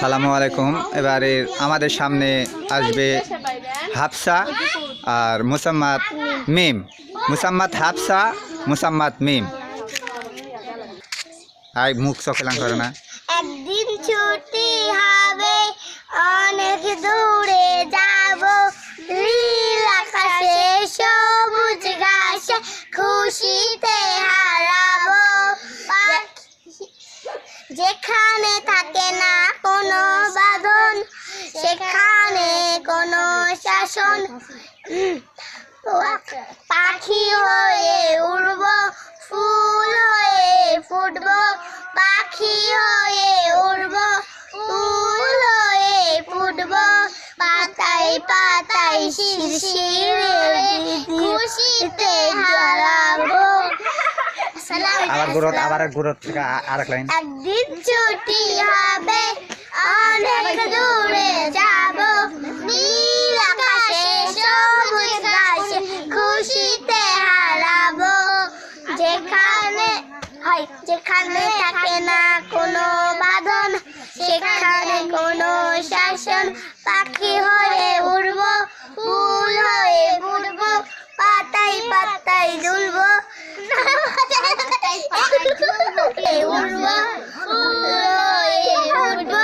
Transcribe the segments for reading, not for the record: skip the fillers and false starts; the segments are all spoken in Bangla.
সালামু আলাইকুম। এবারে আমাদের সামনে আসবে হাফসা আর মুসাম্মাদ মিম। মুসাম্মাদ হাফসা, মুসাম্মাদ মিম। আই মুখ চকেলাম করে না। একদিন ছুটি হবে, অনেক দূরে যাব, নীল আকাশে সবুজ ঘাসে খুশিতে হারাবো। যেখানে থাকে না কোনো বাঁধন, সেখানে কোনো শাসন, পাখি হয়ে উড়ব, ফুল হয়ে ফুটব, পাখি হয়ে উড়ব, ফুল হয়ে ফুটব, পাতায় পাতায় শিরশিরে খুশিতে হারাবো। আবার গুরুত থেকে আরেক লাইন। একদিন ছুটি হবে, অনেক দূরে যাব, নীল আকাশে সবুজ ঘাসে খুশিতে হারাবো। যেখানে থাকে না কোনো বাঁধন, সেখানে কোনো শাসন, পাখি হয়ে উড়ব, ফুল হয়ে ফুটব, পাতায় পাতায় দুলব, উড়ব, ফুল হয়ে উড়ব,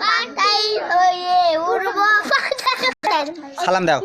পাতায় হয়ে উড়ব। সালাম দাও।